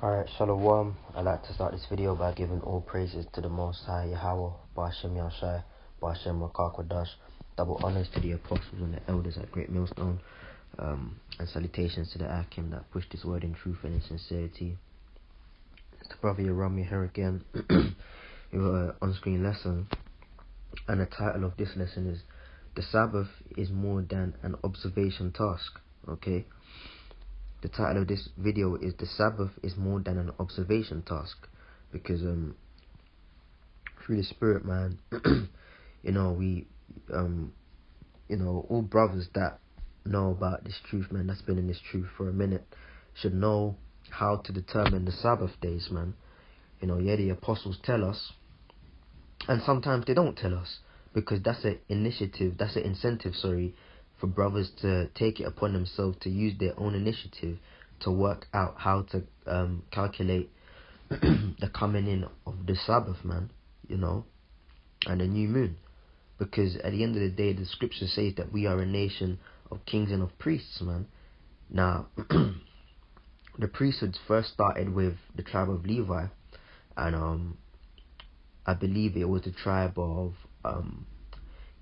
Alright, Shalom. I'd like to start this video by giving all praises to the Most High Yahawah, Ba'ashem Yashai, Ba'ashem Rakakwadash. Double honors to the apostles and the elders at Great Millstone, and salutations to the Akim that pushed his word in truth and in sincerity. It's the brother Yarami here again with an on-screen lesson, and the title of this lesson is "The Sabbath is More Than an Observation Task." Okay. The title of this video is "The Sabbath is More Than an Observation Task," because through the Spirit, man, we all brothers that know about this truth, man, that's been in this truth for a minute, should know how to determine the Sabbath days, man. The apostles tell us, and sometimes they don't tell us, because that's an incentive, for brothers to take it upon themselves to use their own initiative to work out how to calculate the coming in of the Sabbath, man, and the new moon. Because at the end of the day, the scripture says that we are a nation of kings and of priests, man. Now, the priesthoods first started with the tribe of Levi, and I believe it was the tribe of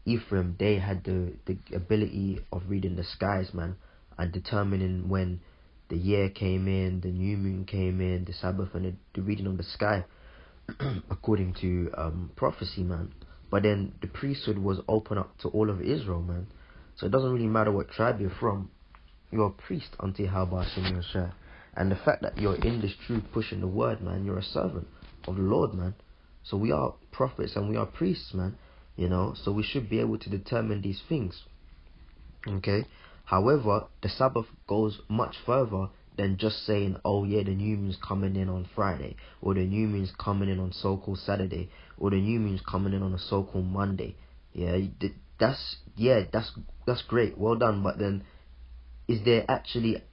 Ephraim. They had the ability of reading the skies, man, and determining when the year came in, the new moon came in, the Sabbath, and the reading of the sky, according to prophecy, man. But then the priesthood was open up to all of Israel, man. So it doesn't really matter what tribe you're from, you're a priest unto Yahawah. And the fact that you're in this truth, pushing the word, man, you're a servant of the Lord, man. So we are prophets and we are priests, man. So we should be able to determine these things. Okay. However, the Sabbath goes much further than just saying, oh yeah, the new moon's coming in on Friday, or the new moon's coming in on so-called Saturday, or the new moon's coming in on a so-called Monday. That's great, well done. But then, is there actually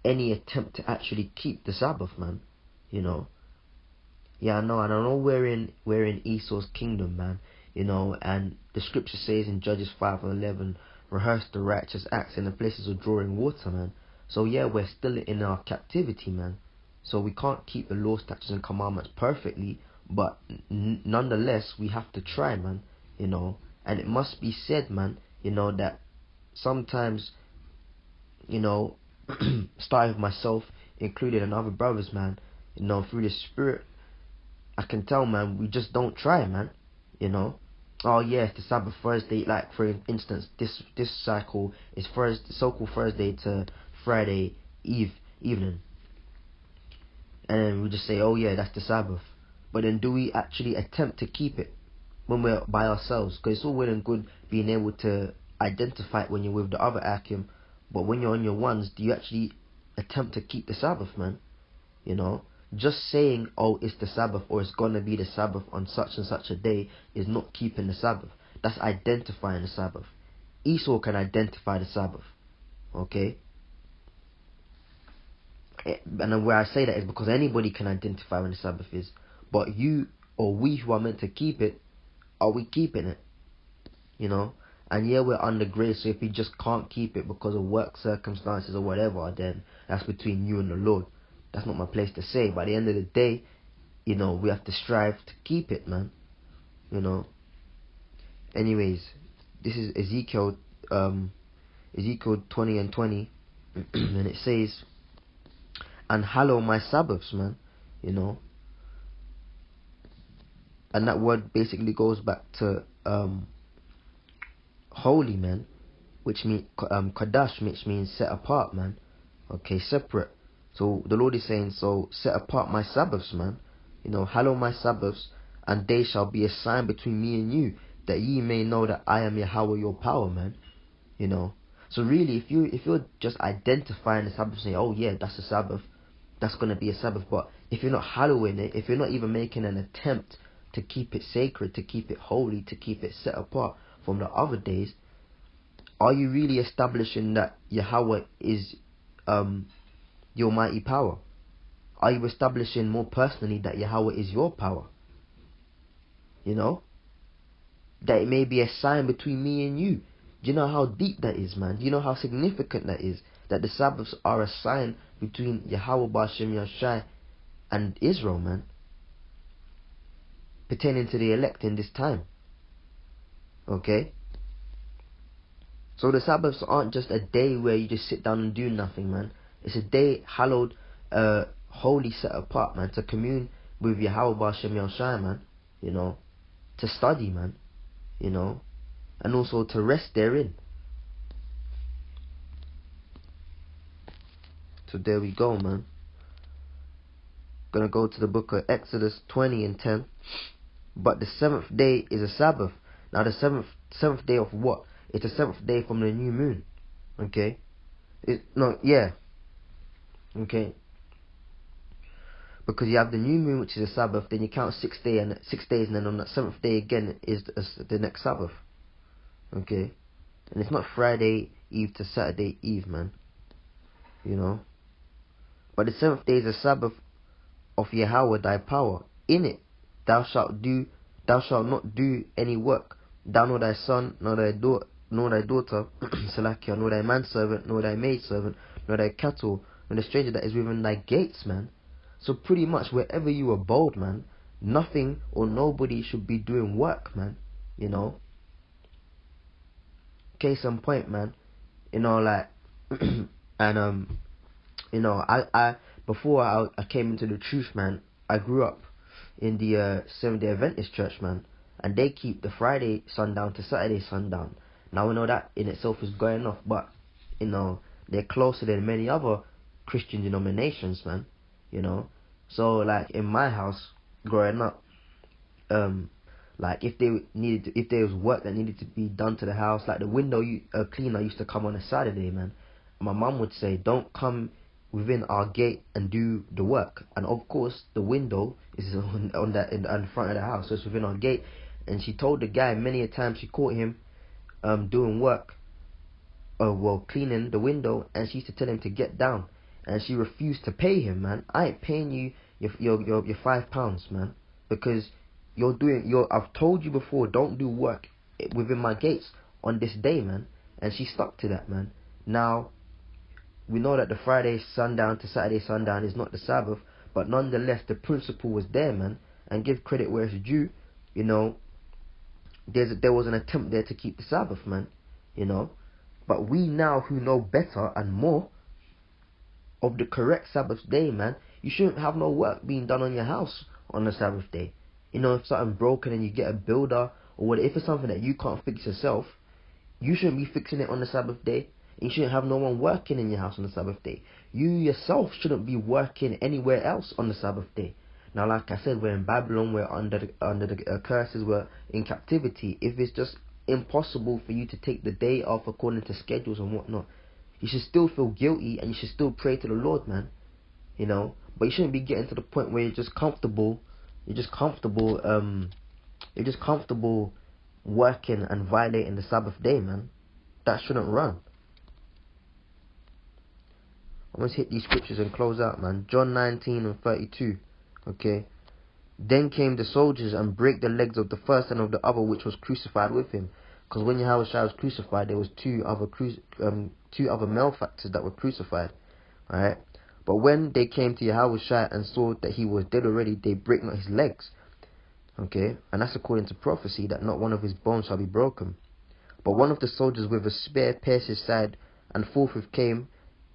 any attempt to actually keep the Sabbath, man? I know we're in Esau's kingdom, man. And the scripture says in Judges 5:11, rehearse the righteous acts in the places of drawing water, man. So yeah, we're still in our captivity, man. So we can't keep the law, statutes, and commandments perfectly, but nonetheless, we have to try, man. And it must be said, man, that sometimes, starting with myself, included, and other brothers, man, through the Spirit, I can tell, man, we just don't try, man. Oh yeah, it's the Sabbath Thursday. Like for instance, this cycle is so-called Thursday to Friday evening, and then we just say, oh yeah, that's the Sabbath. But then, do we actually attempt to keep it when we're by ourselves? Because it's all well and good being able to identify it when you're with the other Akim, but when you're on your ones, do you actually attempt to keep the Sabbath, man? Just saying, oh, it's the Sabbath, or it's gonna be the Sabbath on such and such a day, is not keeping the Sabbath. That's identifying the Sabbath. Esau can identify the Sabbath, okay? And where I say that is because anybody can identify when the Sabbath is, but you or we who are meant to keep it, are we keeping it? And yeah, we're under grace, so if we just can't keep it because of work circumstances or whatever, then that's between you and the Lord. That's not my place to say. By the end of the day, we have to strive to keep it, man. Anyways, this is Ezekiel 20 and 20, and it says, and hallow my Sabbaths, man. And that word basically goes back to holy, man, which means Kadash, which means set apart, man. Okay, separate. So the Lord is saying, so set apart my Sabbaths, man. Hallow my Sabbaths, and they shall be a sign between me and you, that ye may know that I am Yahawah your power, man. So really, if you're just identifying the Sabbath, saying, oh yeah, that's a Sabbath, that's gonna be a Sabbath. But if you're not hallowing it, if you're not even making an attempt to keep it sacred, to keep it holy, to keep it set apart from the other days, are you really establishing that Yahawah is your mighty power? Are you establishing more personally that Yahawah is your power? That it may be a sign between me and you. Do you know how deep that is, man? Do you know how significant that is? That the Sabbaths are a sign between Yahawah Ba'ashem Yashai and Israel, man, pertaining to the elect in this time. Okay? So the Sabbaths aren't just a day where you just sit down and do nothing, man. It's a day hallowed, holy, set apart, man, to commune with Yahawah Shem Yahushai, man, you know, to study, man, you know, and also to rest therein. So there we go, man. Gonna go to the book of Exodus 20 and 10. But the seventh day is a Sabbath. Now the seventh day of what? It's the seventh day from the new moon. Okay? Okay? Because you have the new moon, which is a Sabbath, then you count 6 days, and then on that seventh day again is the next Sabbath. Okay? And it's not Friday Eve to Saturday Eve, man. You know? But the seventh day is a Sabbath of Yahawah thy power. In it thou shalt not do any work, thou nor thy son, nor thy daughter, Salakia, nor thy manservant, nor thy maidservant, nor thy cattle, nor the stranger that is within thy gates, man. So pretty much wherever you abode, man, nothing or nobody should be doing work, man. You know. Case in point, man. You know, like, and you know, before I came into the truth, man, I grew up in the Seventh-day Adventist church, man, and they keep the Friday sundown to Saturday sundown. Now we know that in itself is going off, but you know, they're closer than many other Christian denominations, man. You know, so like in my house growing up, like if there was work that needed to be done to the house, like the window cleaner used to come on a Saturday, man. My mum would say, don't come within our gate and do the work. And of course, the window is on that in front of the house, so it's within our gate. And she told the guy many a time, she caught him doing work, cleaning the window, and she used to tell him to get down, and she refused to pay him, man. I ain't paying you your £5, man, because I've told you before, don't do work within my gates on this day, man. And she stuck to that, man. Now we know that the Friday sundown to Saturday sundown is not the Sabbath, but nonetheless the principle was there, man. And give credit where it's due, you know. There was an attempt there to keep the Sabbath, man, you know. But we now who know better and more of the correct Sabbath day, man, you shouldn't have no work being done on your house on the Sabbath day. You know, if something broken and you get a builder, or whatever, if it's something that you can't fix yourself, you shouldn't be fixing it on the Sabbath day. You shouldn't have no one working in your house on the Sabbath day. You yourself shouldn't be working anywhere else on the Sabbath day. Now, like I said, we're in Babylon, we're under the curses, we're in captivity. If it's just impossible for you to take the day off according to schedules and whatnot, you should still feel guilty and you should still pray to the Lord, man. You know, but you shouldn't be getting to the point where you're just comfortable working and violating the Sabbath day, man. That shouldn't run. I'm going to hit these scriptures and close out, man. John 19 and 32. Okay. Then came the soldiers and brake the legs of the first and of the other which was crucified with him. Because when Yahawah was crucified, there was two other malefactors that were crucified. Alright. But when they came to Yahawah and saw that he was dead already, they brake not his legs. Okay. And that's according to prophecy, that not one of his bones shall be broken. But one of the soldiers with a spear pierced his side, and forthwith came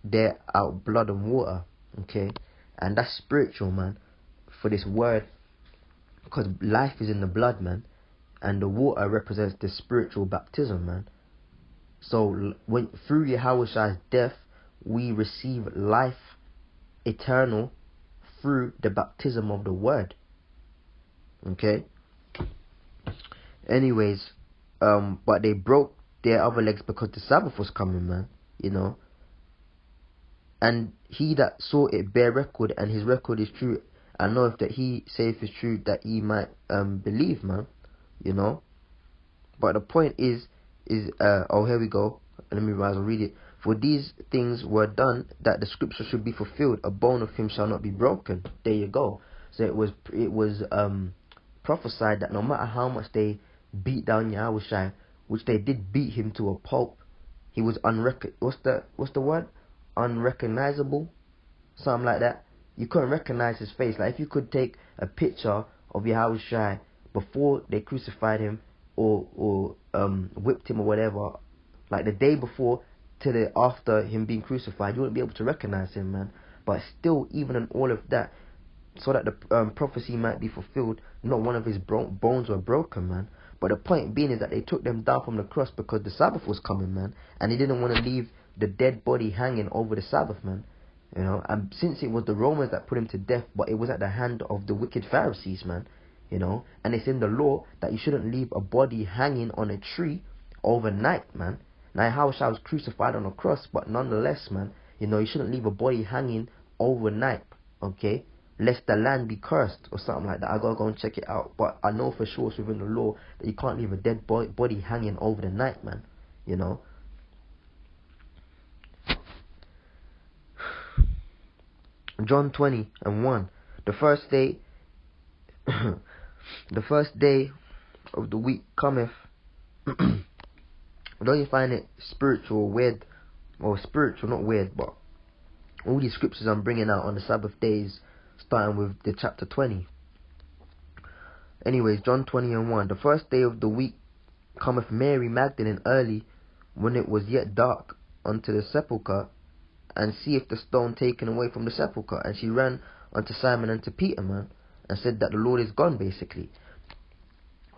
there out blood and water. Okay. And that's spiritual, man, for this word, because life is in the blood, man, and the water represents the spiritual baptism, man. So when through Yahawah's death we receive life eternal through the baptism of the word. Okay. Anyways, but they broke their other legs because the Sabbath was coming, man. You know. And he that saw it bear record, and his record is true, and knoweth that he saith is true, that he might believe, man. You know. But the point is here we go. Let me rise and read it. For these things were done that the scripture should be fulfilled. A bone of him shall not be broken. There you go. So it was prophesied that no matter how much they beat down Yahawah, which they did beat him to a pulp, he was what's the word? Unrecognizable, something like that. you couldn't recognize his face. Like if you could take a picture of Yahawah before they crucified him or whipped him or whatever, like the day before to the after him being crucified, you wouldn't be able to recognize him, man. But still, even in all of that, so that the prophecy might be fulfilled, not one of his bones were broken, man. But the point being is that they took them down from the cross because the Sabbath was coming, man, and he didn't want to leave the dead body hanging over the Sabbath, man. You know, and since it was the Romans that put him to death, but it was at the hand of the wicked Pharisees, man. You know, and it's in the law that you shouldn't leave a body hanging on a tree overnight, man. Now, Yahawah was crucified on a cross, but nonetheless, man, you know, you shouldn't leave a body hanging overnight, okay? Lest the land be cursed or something like that. I gotta go and check it out. But I know for sure it's within the law that you can't leave a dead body hanging over the night, man. You know. John 20:1. The first day, the first day of the week cometh. Don't you find it spiritual, weird, or spiritual, not weird, but all these scriptures I'm bringing out on the Sabbath days, starting with the chapter 20. Anyways, John 20:1. The first day of the week cometh Mary Magdalene early, when it was yet dark, unto the sepulchre, and seeth the stone taken away from the sepulchre. And she ran unto Simon and to Peter, man, and said that the Lord is gone, basically.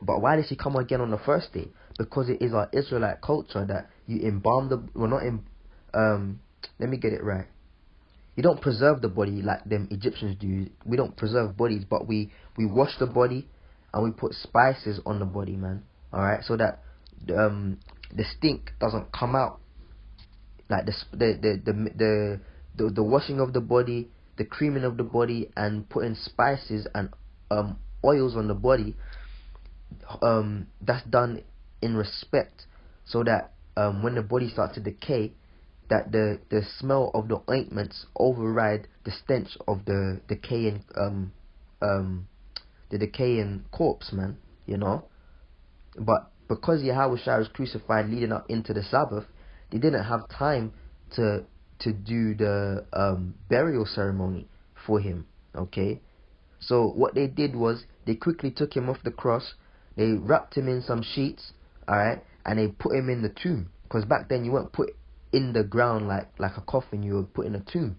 But why did she come again on the first day? Because it is our Israelite culture that you embalm the, well, not in, let me get it right. You don't preserve the body like them Egyptians do. We don't preserve bodies, but we wash the body and we put spices on the body, man. All right, so that the stink doesn't come out. Like the washing of the body, the creaming of the body, and putting spices and oils on the body. That's done in respect, so that when the body starts to decay, that the smell of the ointments override the stench of the decaying corpse, man. You know. But because Yahawah was crucified leading up into the Sabbath, they didn't have time to do the burial ceremony for him. Okay, so what they did was they quickly took him off the cross. They wrapped him in some sheets, all right, and they put him in the tomb. Because back then you weren't put in the ground like a coffin, you were put in a tomb,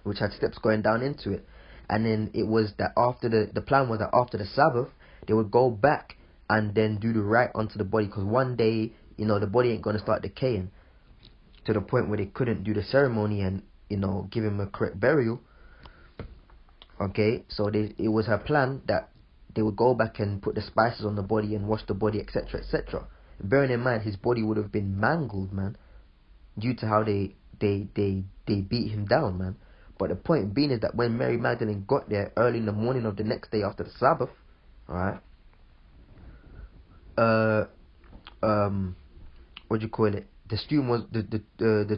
which had steps going down into it. And then it was that after the plan was that after the Sabbath, they would go back and then do the rite onto the body. Because one day, you know, the body ain't going to start decaying to the point where they couldn't do the ceremony and, you know, give him a correct burial. Okay, so it was her plan that they would go back and put the spices on the body and wash the body, etc., etc. Bearing in mind his body would have been mangled, man, due to how they beat him down, man. But the point being is that when Mary Magdalene got there early in the morning of the next day after the Sabbath, alright, what do you call it? The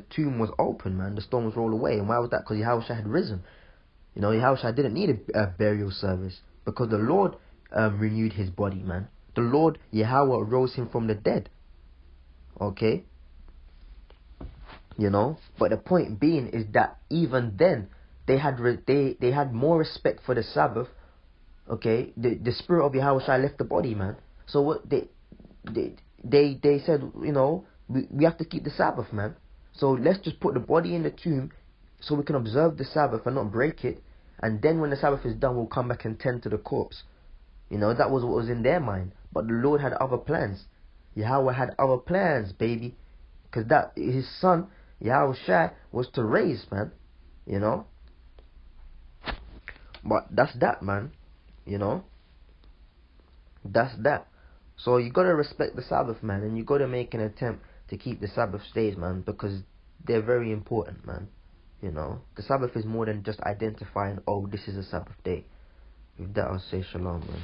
tomb was open, man. The stone was rolled away. And why was that? Because Yahawah had risen. You know, Yahawah didn't need a burial service because the Lord renewed his body, man. The Lord, Yahawah, rose him from the dead. Okay? You know? But the point being is that even then, they had more respect for the Sabbath. Okay? The spirit of Yahawah left the body, man. So what they said, you know, we have to keep the Sabbath, man. So let's just put the body in the tomb so we can observe the Sabbath and not break it. And then when the Sabbath is done, we'll come back and tend to the corpse. You know, that was what was in their mind. But the Lord had other plans. Yahawah had other plans, baby. Because that his son, Yahawah, was to raise, man. You know. But that's that, man. You know. That's that. So you got to respect the Sabbath, man. And you got to make an attempt to keep the Sabbath days, man. Because they're very important, man. You know. The Sabbath is more than just identifying, oh, this is a Sabbath day. With that, I'll say shalom, man.